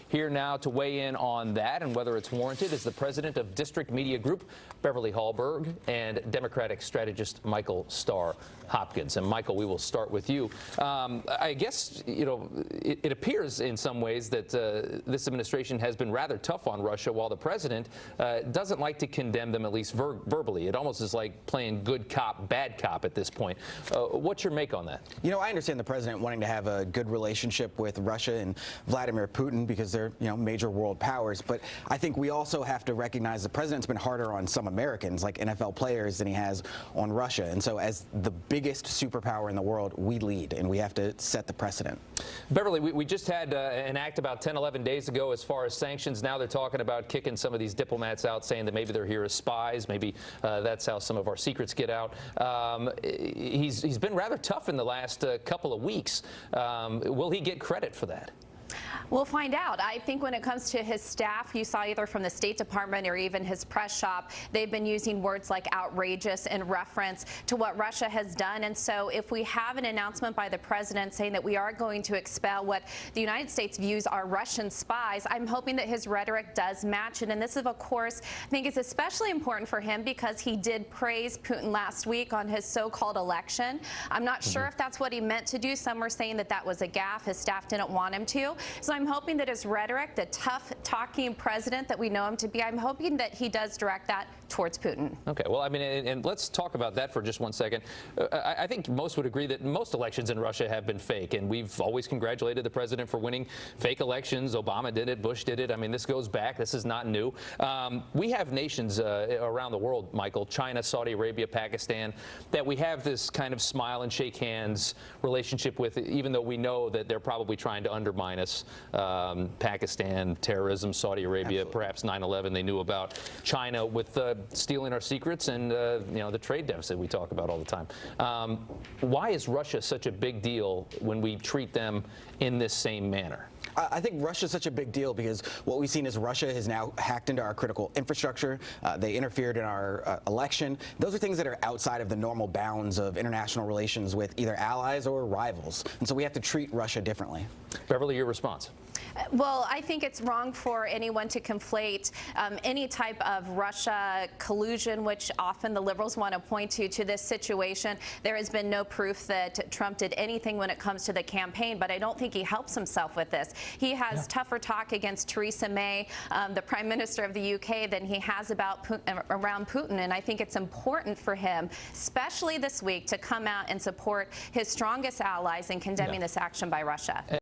Here now to weigh in on that and whether it's warranted is the president of District Media Group, Beverly Hallberg, and Democratic strategist Michael Starr Hopkins. And Michael, we will start with you. I guess, it appears in some ways that this administration has been rather tough on Russia, while the president doesn't like to condemn them, at least verbally. It almost is like playing good cop, bad cop at this point. What's your make on that? I understand the president wanting to have a good relationship with Russia and Vladimir Putin because they're, major world powers. But I think we also have to recognize the president's been harder on some Americans, like NFL players, than he has on Russia. And so as the biggest superpower in the world, we lead, and we have to set the precedent. Beverly, we just had an act about 10, 11 days ago as far as sanctions. Now they're talking about kicking some of these diplomats out, saying that maybe they're here as spies. Maybe that's how some of our secrets get out. He's been rather tough in the last couple of weeks. Will he get credit for that? We'll find out. I think when it comes to his staff, you saw either from the State Department or even his press shop, they've been using words like outrageous in reference to what Russia has done. And so if we have an announcement by the president saying that we are going to expel what the United States views are Russian spies, I'm hoping that his rhetoric does match it. And this is, of course, I think it's especially important for him because he did praise Putin last week on his so-called election. I'm not sure if that's what he meant to do. Some were saying that that was a gaffe. His staff didn't want him to. So I'm hoping that his rhetoric, the tough talking president that we know him to be, I'm hoping that he does direct that towards Putin. Okay, well, I mean, and let's talk about that for just 1 second. I think most would agree that most elections in Russia have been fake, and we've always congratulated the president for winning fake elections. Obama did it, Bush did it. I mean, this goes back. This is not new. We have nations around the world, Michael, China, Saudi Arabia, Pakistan, that we have this kind of smile and shake hands relationship with, even though we know that they're probably trying to undermine us. Pakistan, terrorism, Saudi Arabia, Absolutely. Perhaps 9/11 they knew about. China with stealing our secrets and the trade deficit we talk about all the time. Why is Russia such a big deal when we treat them in this same manner? I think Russia's such a big deal because what we've seen is Russia has now hacked into our critical infrastructure. They interfered in our election. Those are things that are outside of the normal bounds of international relations with either allies or rivals. And so we have to treat Russia differently. Beverly, your response? Well, I think it's wrong for anyone to conflate any type of Russia collusion, which often the liberals want to point to this situation. There has been no proof that Trump did anything when it comes to the campaign, but I don't think he helps himself with this. He has tougher talk against Theresa May, the Prime Minister of the UK, than he has around Putin, and I think it's important for him, especially this week, to come out and support his strongest allies in condemning this action by Russia.